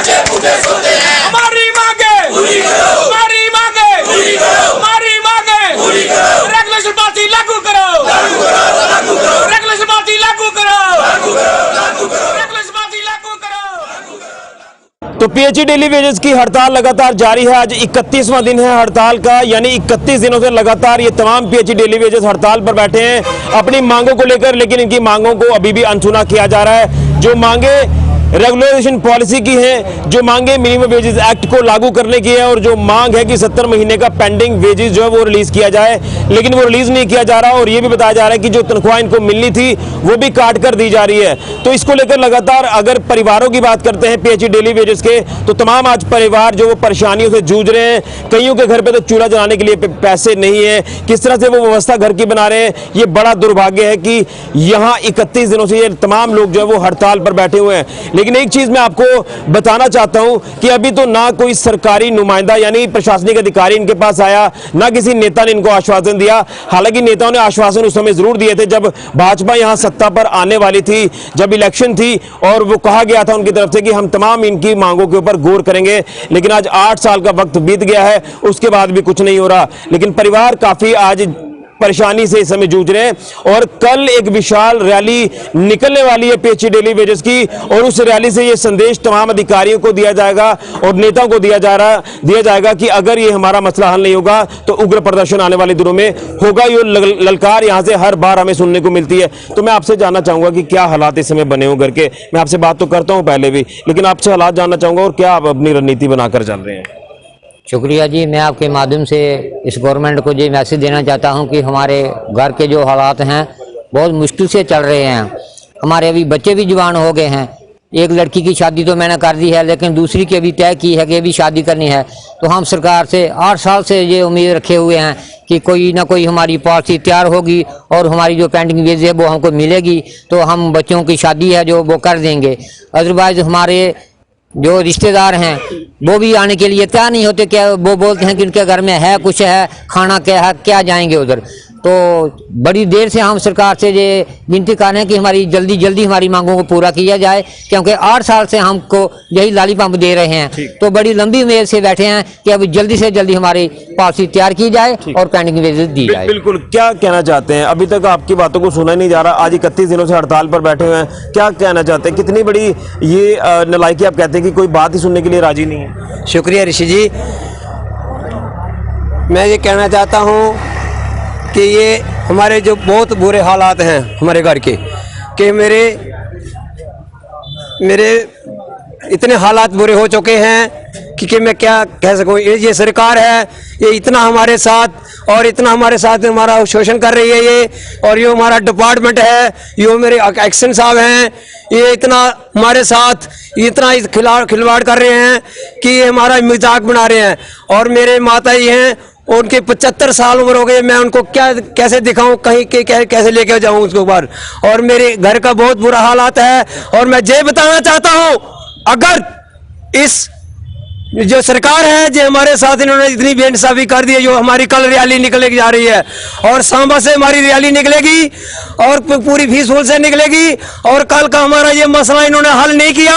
हमारी मांगे पूरी करो, हमारी मांगे पूरी करो, हमारी मांगे पूरी करो। रेगुलेशन पार्टी लागू करो, लागू करो, लागू करो। रेगुलेशन पार्टी लागू करो, लागू करो, लागू करो। रेगुलेशन पार्टी लागू करो। तो पीएचई डेली वेजेस की हड़ताल लगातार जारी है। आज 31वां दिन है हड़ताल का, यानी 31 दिनों से लगातार ये तमाम पीएचई डेली वेजेस हड़ताल पर बैठे हैं अपनी मांगों को लेकर, लेकिन इनकी मांगों को अभी भी अनसुना किया जा रहा है। जो मांगे रेगुलेशन पॉलिसी की है, जो मांगे मिनिमम वेजेस एक्ट को लागू करने की है, और जो मांग है कि 70 महीने का पेंडिंग वेजेस जो है वो रिलीज किया जाए, लेकिन वो रिलीज नहीं किया जा रहा। और ये भी बताया जा रहा है कि जो तनख्वाह इनको मिलनी थी वो भी काट कर दी जा रही है। तो इसको लेकर लगातार अगर परिवारों की बात करते हैं पीएचई डेली वेजेस के, तो तमाम आज परिवार जो वो परेशानियों से जूझ रहे हैं। कईयों के घर पे तो चूल्हा जलाने के लिए पैसे नहीं है, किस तरह से वो व्यवस्था घर की बना रहे हैं। ये बड़ा दुर्भाग्य है कि यहाँ 31 दिनों से ये तमाम लोग जो है वो हड़ताल पर बैठे हुए हैं। लेकिन एक चीज मैं आपको बताना चाहता हूं कि अभी तो ना कोई सरकारी नुमाइंदा यानी प्रशासनिक अधिकारी इनके पास आया, ना किसी नेता ने इनको आश्वासन दिया। हालांकि नेताओं ने आश्वासन उस समय जरूर दिए थे जब भाजपा यहां सत्ता पर आने वाली थी, जब इलेक्शन थी, और वो कहा गया था उनकी तरफ से कि हम तमाम इनकी मांगों के ऊपर गौर करेंगे। लेकिन आज 8 साल का वक्त बीत गया है, उसके बाद भी कुछ नहीं हो रहा। लेकिन परिवार काफी आज परेशानी से इस समय जूझ रहे हैं। और कल एक विशाल रैली निकलने वाली है पीएचई डेली वेजेस की, और उस रैली से ये संदेश तमाम अधिकारियों को दिया जाएगा और नेताओं को दिया जाएगा कि अगर ये हमारा मसला हल नहीं होगा तो उग्र प्रदर्शन आने वाले दिनों में होगा। ये ललकार यहां से हर बार हमें सुनने को मिलती है। तो मैं आपसे जानना चाहूंगा कि क्या हालात इस समय बने हो घर के। मैं आपसे बात तो करता हूं पहले भी, लेकिन आपसे हालात जानना चाहूंगा और क्या आप अपनी रणनीति बनाकर चल रहे हैं। शुक्रिया जी। मैं आपके माध्यम से इस गवर्नमेंट को ये मैसेज देना चाहता हूं कि हमारे घर के जो हालात हैं बहुत मुश्किल से चल रहे हैं। हमारे अभी बच्चे भी जवान हो गए हैं। एक लड़की की शादी तो मैंने कर दी है, लेकिन दूसरी की अभी तय की है कि अभी शादी करनी है। तो हम सरकार से 8 साल से ये उम्मीद रखे हुए हैं कि कोई ना कोई हमारी पॉलिसी तैयार होगी और हमारी जो पेंडिंग वेज है वो हमको मिलेगी, तो हम बच्चों की शादी है जो वो कर देंगे। अदरवाइज हमारे जो रिश्तेदार हैं वो भी आने के लिए तैयार नहीं होते। क्या वो बोलते हैं कि उनके घर में है कुछ है, खाना क्या है, क्या जाएंगे उधर। तो बड़ी देर से हम सरकार से ये विनती कर रहे हैं कि हमारी जल्दी जल्दी हमारी मांगों को पूरा किया जाए, क्योंकि 8 साल से हमको यही लालीपम्प दे रहे हैं। तो बड़ी लंबी उम्मीद से बैठे हैं कि अब जल्दी से जल्दी हमारी पॉलिसी तैयार की जाए और पेंडिंग वेजेस दी जाए। बिल्कुल, क्या कहना चाहते हैं? अभी तक आपकी बातों को सुना नहीं जा रहा। आज 31 दिनों से हड़ताल पर बैठे हुए हैं, क्या कहना चाहते हैं? कितनी बड़ी ये नालायकी आप कहते हैं कि कोई बात ही सुनने के लिए राजी नहीं है। शुक्रिया ऋषि जी। मैं ये कहना चाहता हूँ कि ये हमारे जो बहुत बुरे हालात हैं हमारे घर के, कि मेरे इतने हालात बुरे हो चुके हैं कि मैं क्या कह सकूं। ये सरकार है, ये इतना हमारे साथ और इतना हमारे साथ हमारा शोषण कर रही है ये, और ये हमारा डिपार्टमेंट है, ये मेरे एक्शन साहब हैं, ये इतना हमारे साथ इतना खिलवाड़ कर रहे हैं कि ये हमारा मजाक बना रहे हैं। और मेरे माता जी हैं, उनके 75 साल उम्र हो गई, मैं उनको क्या कैसे दिखाऊं, कहीं के कैसे लेके जाऊं उसके ऊपर। और मेरे घर का बहुत बुरा हालात है। और मैं ये बताना चाहता हूं, अगर इस जो सरकार है जो हमारे साथ इन्होंने इतनी बेइंसाफी कर दी है, जो हमारी कल रैली निकले जा रही है और सांबा से हमारी रैली निकलेगी और पूरी फीसफुल से निकलेगी, और कल का हमारा ये मसला इन्होंने हल नहीं किया,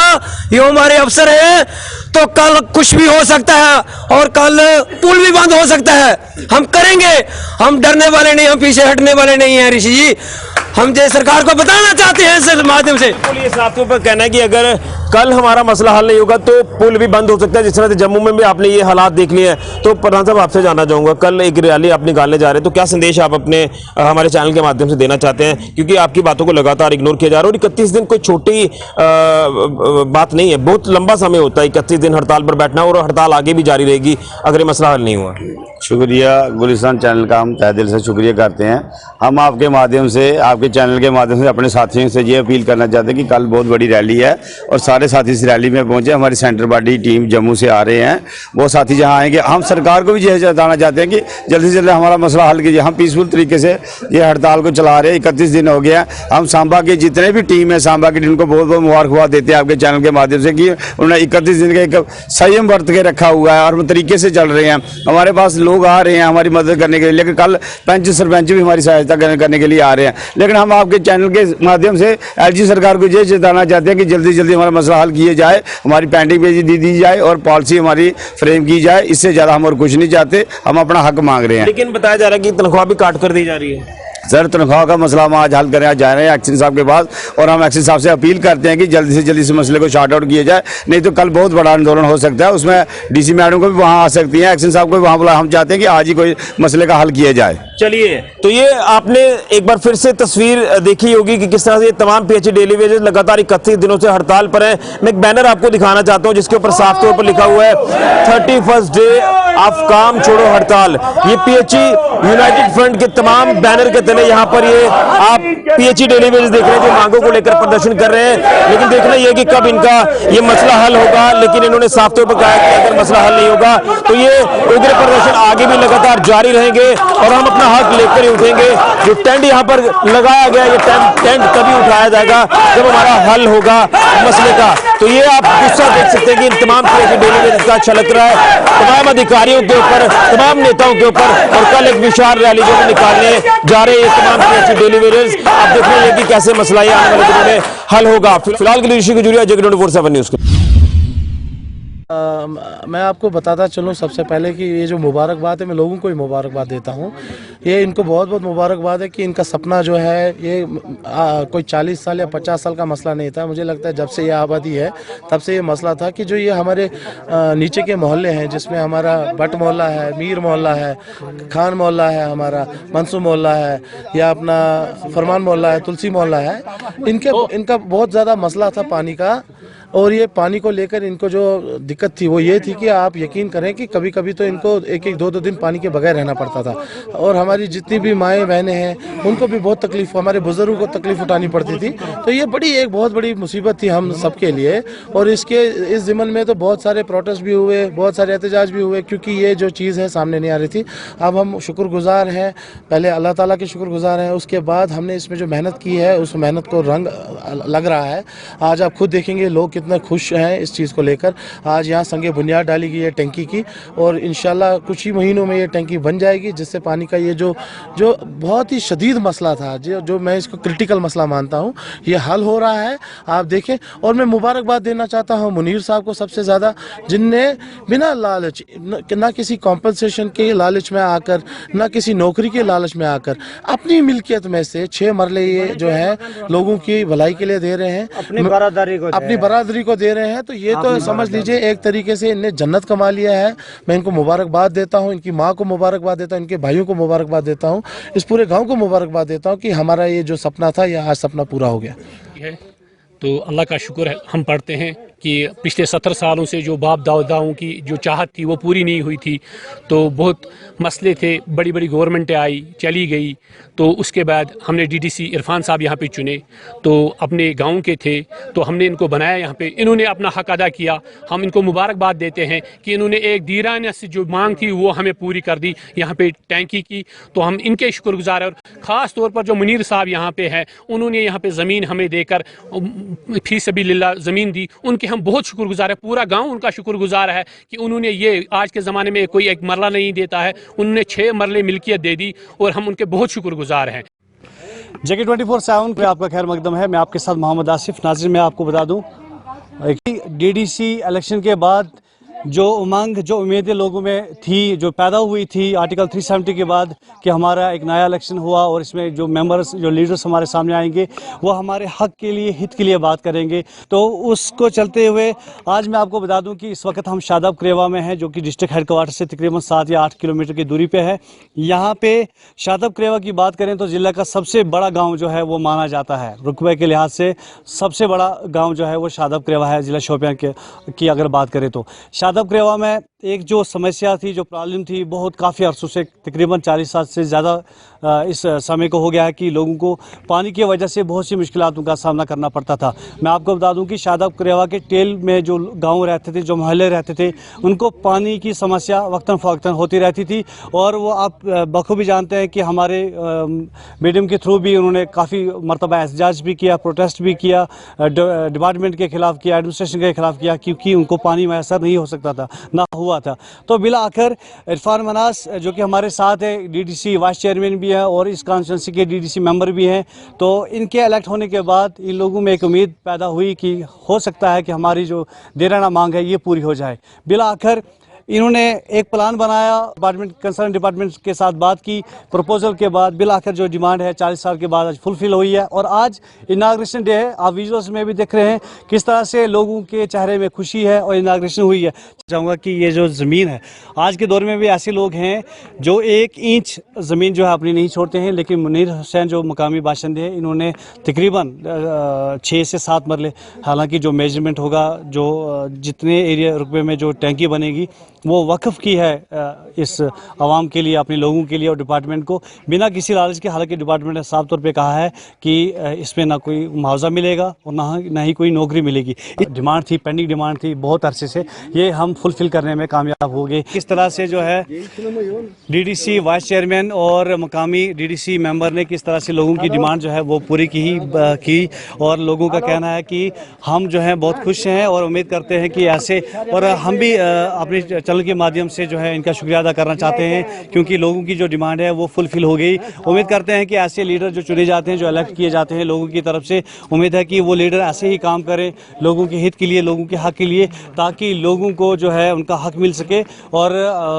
ये हमारे अफसर हैं, तो कल कुछ भी हो सकता है और कल पुल भी बंद हो सकता है। हम करेंगे, हम डरने वाले नहीं, हम पीछे हटने वाले नहीं हैं ऋषि जी। हम जो सरकार को बताना चाहते हैं इस माध्यम से। ये साथियों पर कहना है कि अगर कल हमारा मसला हल नहीं होगा तो पुल भी बंद हो सकता है। जिस तरह से जम्मू में भी आपने ये हालात देख लिए हैं। तो प्रधान साहब, आपसे जानना चाहूंगा, कल एक रैली आप निकालने जा रहे हैं, तो क्या संदेश आप अपने हमारे चैनल के माध्यम से देना चाहते हैं? क्योंकि आपकी बातों को लगातार इग्नोर किया जा रहा है। और 31 दिन कोई छोटी बात नहीं है, बहुत लंबा समय होता है 31 दिन हड़ताल पर बैठना, और हड़ताल आगे भी जारी रहेगी अगर ये मसला हल नहीं हुआ। शुक्रिया, गुलिस्तान चैनल का हम तहे दिल से शुक्रिया करते हैं। हम आपके माध्यम से, आपके चैनल के माध्यम से अपने साथियों से ये अपील करना चाहते हैं कि कल बहुत बड़ी रैली है और सारे साथी इस रैली में पहुंचे। हमारी सेंटर पार्टी टीम जम्मू से आ रहे हैं, वो साथी जहां आएंगे। हम सरकार को भी यह बताना चाहते हैं कि जल्दी से जल्दी हमारा मसला हल कीजिए। हम पीसफुल तरीके से ये हड़ताल को चला रहे हैं, 31 दिन हो गया। हम सांबा के जितने भी टीम है, सांबा की टीम को बहुत बहुत मुबारकबाद देते हैं आपके चैनल के माध्यम से कि उन्होंने 31 दिन का एक संयम बरत के रखा हुआ है और तरीके से चल रहे हैं। हमारे पास लोग आ रहे हैं हमारी मदद करने के लिए, लेकिन कल पंच सरपंच भी हमारी सहायता करने के लिए आ रहे हैं। लेकिन लेकिन हम आपके चैनल के माध्यम से एलजी सरकार को ये चेताना चाहते हैं कि जल्दी जल्दी हमारा मसला हल किया जाए, हमारी पेंडिंग पे दी जाए और पॉलिसी हमारी फ्रेम की जाए। इससे ज़्यादा हम और कुछ नहीं चाहते, हम अपना हक मांग रहे हैं। लेकिन बताया जा रहा है कि तनख्वाह भी काट कर दी जा रही है। सर तनख्वाह का मसला हम आज हल करने जा रहे हैं एक्शन साहब के पास, और हम एक्शन साहब से अपील करते हैं कि जल्दी से जल्दी इस मसले को शॉर्ट आउट किया जाए, नहीं तो कल बहुत बड़ा आंदोलन हो सकता है। उसमें डीसी मैडम को भी वहाँ आ सकती हैं, एक्शन साहब को भी वहाँ बुला। हम चाहते हैं कि आज ही कोई मसले का हल किया जाए। चलिए, तो ये आपने एक बार फिर से तस्वीर देखी होगी कि किस तरह से ये तमाम पीएचई डेली वेजेस लगातार 31 दिनों से हड़ताल पर हैं। मैं एक बैनर आपको दिखाना चाहता हूं जिसके ऊपर साफ तौर पर लिखा हुआ है 31st डे ऑफ काम छोड़ो हड़ताल। ये पीएचई यूनाइटेड फ्रंट के तमाम बैनर के तले यहाँ पर ये आप पीएचई डेली वेजेस देख रहे हैं जो मांगों को लेकर प्रदर्शन कर रहे हैं। लेकिन देखना यह कि कब इनका ये मसला हल होगा। लेकिन इन्होंने साफ तौर पर कहा कि अगर मसला हल नहीं होगा तो ये उग्र प्रदर्शन आगे भी लगातार जारी रहेंगे और हम अपना हक लेकर ही उठेंगे। जो टेंट यहाँ पर लगाया गया, ये टेंट तभी उठाया जाएगा जब हमारा हल होगा मसले का। तो ये आप गुस्सा देख सकते हैं कि इन तमाम पीएचई डेली वेजेस का छलक रहा है तमाम अधिकारियों के ऊपर, तमाम नेताओं के ऊपर। और कल एक विशाल रैली जो निकालने जा रहे हैं तमाम पीएचई डेली वेजेस। आप देख रहे हैं कि कैसे मसला ये आने वाले दिनों में हल होगा। फिलहाल के लिए ऋषि गुजरिया, जगह 24/7 न्यूज़। मैं आपको बताता चलूँ सबसे पहले कि ये जो मुबारकबाद है, मैं लोगों को ही मुबारकबाद देता हूँ। ये इनको बहुत बहुत मुबारकबाद है कि इनका सपना जो है ये कोई 40 साल या 50 साल का मसला नहीं था। मुझे लगता है जब से ये आबादी है तब से ये मसला था कि जो ये हमारे नीचे के मोहल्ले हैं, जिसमें हमारा भट्ट मोहल्ला है, मीर मोहल्ला है, खान मोहल्ला है, हमारा मंसूर मोहल्ला है, या अपना फरमान मोहल्ला है, तुलसी मोहल्ला है, इनका बहुत ज़्यादा मसला था पानी का। और ये पानी को लेकर इनको जो दिक्कत थी वो ये थी कि आप यकीन करें कि कभी कभी तो इनको एक एक दो दिन पानी के बगैर रहना पड़ता था। और हमारी जितनी भी माएँ बहनें हैं उनको भी बहुत तकलीफ, हमारे बुजुर्गों को तकलीफ उठानी पड़ती थी। तो ये एक बहुत बड़ी मुसीबत थी हम सबके लिए। और इस ज़िमन में तो बहुत सारे प्रोटेस्ट भी हुए, बहुत सारे एहतजाज भी हुए, क्योंकि ये जो चीज़ है सामने नहीं आ रही थी। अब हम शुक्रगुजार हैं, पहले अल्लाह ताला के शुक्रगुजार हैं, उसके बाद हमने इसमें जो मेहनत की है उस मेहनत को रंग लग रहा है। आज आप खुद देखेंगे लोग कितना खुश हैं इस चीज़ को लेकर। आज यहाँ संगे बुनियाद डाली गई है टंकी की, और इंशाल्लाह कुछ ही महीनों में ये टंकी बन जाएगी, जिससे पानी का ये जो बहुत ही शदीद मसला था, जो मैं इसको क्रिटिकल मसला मानता हूँ, ये हल हो रहा है। आप देखें। और मैं मुबारकबाद देना चाहता हूँ मुनीर साहब को सबसे ज़्यादा, जिनने बिना लालच, ना किसी कॉम्पनसेशन के लालच में आकर, ना किसी नौकरी के लालच में आकर, अपनी मिल्कियत में से 6 मरले ये जो है लोगों की भलाई के लिए दे रहे हैं, अपनी बरादरी को दे रहे हैं। तो ये तो समझ लीजिए एक तरीके से इन्हें जन्नत कमा लिया है। मैं इनको मुबारकबाद देता हूँ, इनकी माँ को मुबारकबाद देता हूँ, इनके भाइयों को मुबारकबाद देता हूँ, इस पूरे गांव को मुबारकबाद देता हूँ कि हमारा ये जो सपना था ये आज सपना पूरा हो गया। तो अल्लाह का शुक्र है, हम पढ़ते हैं कि पिछले 17 सालों से जो बाप दादाओं की जो चाहत थी वो पूरी नहीं हुई थी। तो बहुत मसले थे, बड़ी बड़ी गवर्नमेंटें आई चली गई। तो उसके बाद हमने डीडीसी इरफान साहब यहाँ पे चुने, तो अपने गांव के थे, तो हमने इनको बनाया यहाँ पे। इन्होंने अपना हक अदा किया। हम इनको मुबारकबाद देते हैं कि इन्होंने एक दीराना से जो मांग थी वो हमें पूरी कर दी यहाँ पे टैंकी की। तो हम इनके शुक्रगुजार हैं। और ख़ास तौर पर जो मुनीर साहब यहाँ पे है, उन्होंने यहाँ पे ज़मीन हमें देकर फी सबीलिल्लाह ज़मीन दी, उनके हम बहुत शुक्रगुजार है। पूरा गांव उनका शुक्रगुजार है कि उन्होंने ये आज के ज़माने में कोई एक मरला नहीं देता है, उन्होंने 6 मरले मिल्कियत दे दी, और हम उनके बहुत शुक्रगुजार हैं। जगह 24/7 पे आपका खैर मकदम है। मैं आपके साथ मोहम्मद आसिफ। नाज़रीन, मैं आपको बता दूं कि डीडीसी इलेक्शन के बाद जो उमंग, जो उम्मीदें लोगों में थी, जो पैदा हुई थी आर्टिकल 370 के बाद कि हमारा एक नया इलेक्शन हुआ और इसमें जो मेंबर्स, जो लीडर्स हमारे सामने आएंगे वो हमारे हक के लिए, हित के लिए बात करेंगे। तो उसको चलते हुए आज मैं आपको बता दूं कि इस वक्त हम शादाब करेवा में हैं, जो कि डिस्ट्रिक्ट हेडक्वार्टर से तकरीबन 7 या 8 किलोमीटर की दूरी पे है। यहाँ पे शादाब करेवा की बात करें तो ज़िला का सबसे बड़ा गाँव जो है वो माना जाता है। रुकबे के लिहाज से सबसे बड़ा गाँव जो है वो शादाब करेवा है, ज़िला शोपियां की अगर बात करें तो। शादाब करेवा में एक जो समस्या थी, जो प्रॉब्लम थी, बहुत काफ़ी अरसों से, तकरीबन 40 साल से ज़्यादा इस समय को हो गया है कि लोगों को पानी की वजह से बहुत सी मुश्किलातों का सामना करना पड़ता था। मैं आपको बता दूं कि शादाब करेवा के टेल में जो गांव रहते थे, जो मोहल्ले रहते थे, उनको पानी की समस्या वक्तन फ़वक्तन होती रहती थी। और वो आप बखूबी जानते हैं कि हमारे मीडियम के थ्रू भी उन्होंने काफ़ी मरतबा एहतजाज भी किया, प्रोटेस्ट भी किया, डिपार्टमेंट के ख़िलाफ़ किया, एडमिनिस्ट्रेशन के ख़िलाफ़ किया, क्योंकि उनको पानी मैसर नहीं हो सकता था, ना हुआ हुआ था। तो बिला आखिर इरफान मनास जो कि हमारे साथ है, डीडीसी वाइस चेयरमैन भी हैं और इस कॉन्स्टिट्यूंसी के डीडीसी मेंबर भी हैं, तो इनके इलेक्ट होने के बाद इन लोगों में एक उम्मीद पैदा हुई कि हो सकता है कि हमारी जो देराना मांग है ये पूरी हो जाए। बिला आखिर इन्होंने एक प्लान बनाया, डिपार्टमेंट कंसर्न डिपार्टमेंट के साथ बात की, प्रपोजल के बाद बिल आखिर जो डिमांड है 40 साल के बाद आज फुलफिल हुई है और आज इनाग्रेशन डे है। आप विजुअल्स में भी देख रहे हैं किस तरह से लोगों के चेहरे में खुशी है और इनाग्रेशन हुई है। चाहूँगा कि ये जो ज़मीन है, आज के दौर में भी ऐसे लोग हैं जो 1 इंच ज़मीन जो है अपनी नहीं छोड़ते हैं, लेकिन मुनीर हुसैन जो मकामी बाशिंदे हैं इन्होंने तकरीबन 6 से 7 मरले, हालांकि जो मेजरमेंट होगा, जो जितने एरिया रुकबे में जो टैंकी बनेगी वो वक्फ की है इस आवाम के लिए, अपने लोगों के लिए और डिपार्टमेंट को बिना किसी लालच के। हालांकि डिपार्टमेंट ने साफ तौर पे कहा है कि इसमें ना कोई मुआवजा मिलेगा और ना ही कोई नौकरी मिलेगी। डिमांड थी, पेंडिंग डिमांड थी बहुत अरसे से, ये हम फुलफिल करने में कामयाब हो गए। किस तरह से जो है डीडीसी वाइस चेयरमैन और मकामी डीडीसी मेंबर ने किस तरह से लोगों की डिमांड जो है वो पूरी की और लोगों का कहना है कि हम जो है बहुत खुश हैं और उम्मीद करते हैं कि ऐसे, और हम भी अपने चैनल के माध्यम से जो है इनका शुक्रिया अदा करना चाहते हैं क्योंकि लोगों की जो डिमांड है वो फुलफिल हो गई। उम्मीद करते हैं कि ऐसे लीडर जो चुने जाते हैं, जो इलेक्ट किए जाते हैं लोगों की तरफ से, उम्मीद है कि वो लीडर ऐसे ही काम करें लोगों के हित के लिए, लोगों के हक के लिए, ताकि लोगों को जो है उनका हक मिल सके। और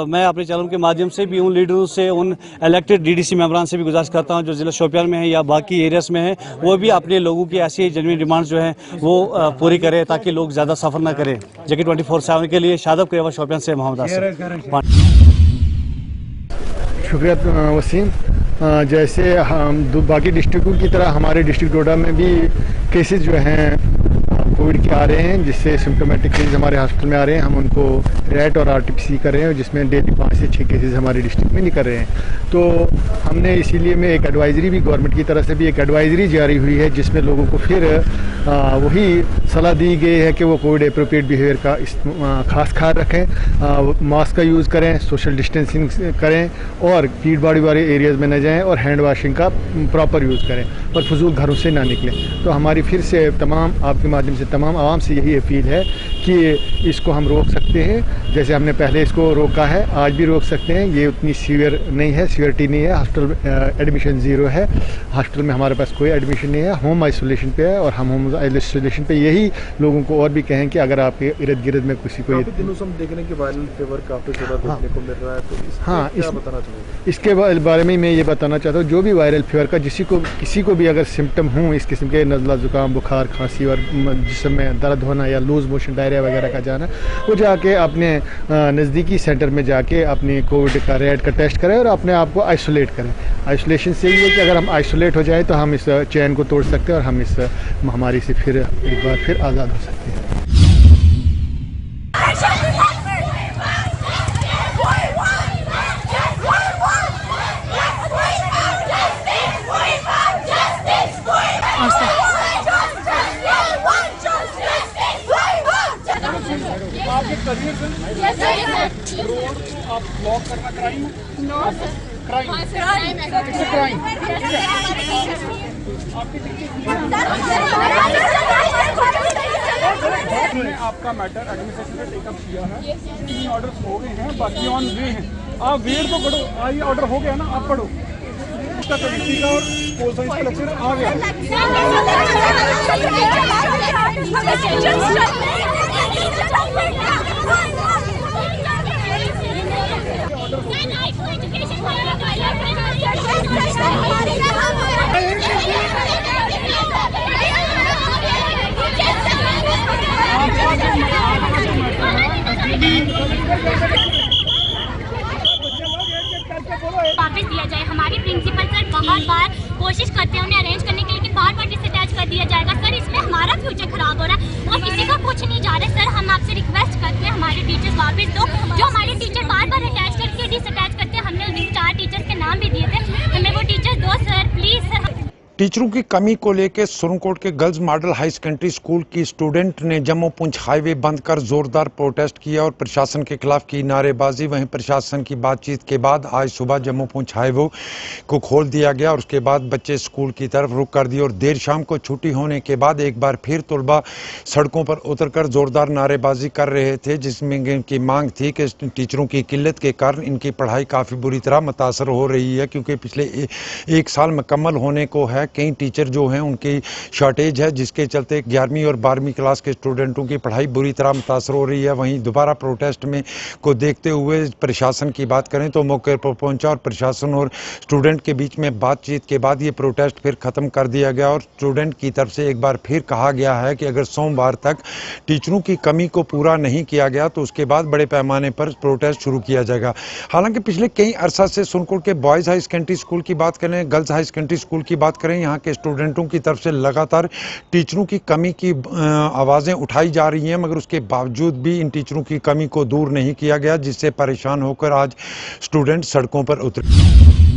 मैं अपने चैनल के माध्यम से भी उन लीडरों से, उन इलेक्टेड डीडीसी मेंबरान से भी गुजारिश करता हूँ जो ज़िला शोपियान में है या बाकी एरियाज़ में है, वो भी अपने लोगों की ऐसी जेन्युइन डिमांड जो है वो पूरी करें ताकि लोग ज़्यादा सफ़र ना करें। जगह 24/7 के लिए शादब करेवा शोपियान से मोहम्मद आसिफ। शुक्रिया वसीम। जैसे हम बाकी डिस्ट्रिक्टों की तरह हमारे डिस्ट्रिक्ट डोडा में भी केसेस जो हैं कोविड के आ रहे हैं, जिससे सिम्टोमेटिक केसेस हमारे हॉस्पिटल में आ रहे हैं। हम उनको रैट और आरटीपीसी कर रहे हैं, जिसमें डेली 5 से 6 केसेस हमारे डिस्ट्रिक्ट में निकल रहे हैं। तो हमने इसीलिए में एक एडवाइजरी भी गवर्नमेंट की तरफ से भी एक एडवाइजरी जारी हुई है, जिसमें लोगों को फिर वही सलाह दी गई है कि वो कोविड अप्रोप्रिएट बिहेवियर का खास ख्याल रखें, मास्क का यूज़ करें, सोशल डिस्टेंसिंग करें और भीड़ भाड़ वाले एरियाज़ में न जाएं और हैंड वाशिंग का प्रॉपर यूज़ करें और फजूल घरों से ना निकलें। तो हमारी फिर से तमाम आपके माध्यम से तमाम आवाम से यही अपील है कि इसको हम रोक सकते हैं, जैसे हमने पहले इसको रोका है आज भी रोक सकते हैं। ये उतनी सीवियर नहीं है, सीवियरिटी नहीं है, हॉस्पिटल एडमिशन 0 है, हॉस्पिटल में हमारे पास कोई एडमिशन नहीं है, होम आइसोलेशन पे है और हम होम आइसोलेशन पे यही लोगों को और भी कहें कि अगर आपके इर्द गिर्द में किसी को देखने के वायरल फीवर काफी ज़्यादा देखने को मिल रहा है, तो क्या बताना चाहूँगा इसके बारे में मैं ये बताना चाहता हूँ, जो भी वायरल फीवर का किसी को भी अगर सिम्टम हों इस किस्म के, नज़ला ज़ुकाम, बुखार, खांसी और जिस्म में दर्द होना या लूज़ मोशन, डायरिया वगैरह का जाना, वो जाके अपने नज़दीकी सेंटर में जाके अपनी कोविड का रैट का टेस्ट करें और अपने आप को आइसोलेट करें। आइसोलेशन से ये कि अगर हम आइसोलेट हो जाए तो हम इस चैन को तोड़ सकते हैं और हम इस महामारी से फिर एक बार फिर आज़ाद हो सकते हैं। आप ब्लॉक करना क्राइम है। आपका मैटर एडमिनिस्ट्रेशन ने टेकअप किया है, 3 ऑर्डर्स हो गए हैं, बाकी ऑन वे हैं। आप वेट तो करो, ये ऑर्डर हो गया ना, आप पढ़ो। उसका कमिटी का और पोल साइंस का लेक्चर आ गया। वापस दिया जाए। हमारे प्रिंसिपल सर बहुत बार कोशिश करते हैं उन्हें अरेंज करने के लिए कि बार डिसअटैच कर दिया जाएगा। सर इसमें हमारा फ्यूचर खराब हो रहा है और किसी का कुछ नहीं जा रहा है। सर हम आपसे रिक्वेस्ट करते हैं हमारे टीचर्स वापस दो। जो हमारे टीचर बार अटैच करके डिसअटैच करते हैं, हमने उस दिन 4 टीचर्स के नाम भी दिए थे, हमें वो टीचर दो सर, प्लीज़ सर। टीचरों की कमी को लेकर सुरनकोट के girls model high secondary school की स्टूडेंट ने जम्मू पुंछ हाईवे बंद कर जोरदार प्रोटेस्ट किया और प्रशासन के खिलाफ की नारेबाजी। वहीं प्रशासन की बातचीत के बाद आज सुबह जम्मू पुंछ हाईवे को खोल दिया गया और उसके बाद बच्चे स्कूल की तरफ रुख कर दिए और देर शाम को छुट्टी होने के बाद एक बार फिर तलबा सड़कों पर उतरकर जोरदार नारेबाजी कर रहे थे, जिसमें इनकी मांग थी कि टीचरों की किल्लत के कारण इनकी पढ़ाई काफ़ी बुरी तरह मुतासर हो रही है, क्योंकि पिछले एक साल मुकम्मल होने को है। कई टीचर जो हैं उनकी शॉर्टेज है, जिसके चलते 11वीं और 12वीं क्लास के स्टूडेंटों की पढ़ाई बुरी तरह मुतासर हो रही है। वहीं दोबारा प्रोटेस्ट में को देखते हुए प्रशासन की बात करें तो मौके पर पहुंचा और प्रशासन और स्टूडेंट के बीच में बातचीत के बाद ये प्रोटेस्ट फिर ख़त्म कर दिया गया और स्टूडेंट की तरफ से एक बार फिर कहा गया है कि अगर सोमवार तक टीचरों की कमी को पूरा नहीं किया गया तो उसके बाद बड़े पैमाने पर प्रोटेस्ट शुरू किया जाएगा। हालांकि पिछले कई अरसा से सुरनकोट के बॉयज़ हाई सेकेंडरी स्कूल की बात करें, गर्ल्स हाई सेकेंडरी स्कूल की बात करें, यहाँ के स्टूडेंटों की तरफ से लगातार टीचरों की कमी की आवाज़ें उठाई जा रही हैं, मगर उसके बावजूद भी इन टीचरों की कमी को दूर नहीं किया गया, जिससे परेशान होकर आज स्टूडेंट सड़कों पर उतरे।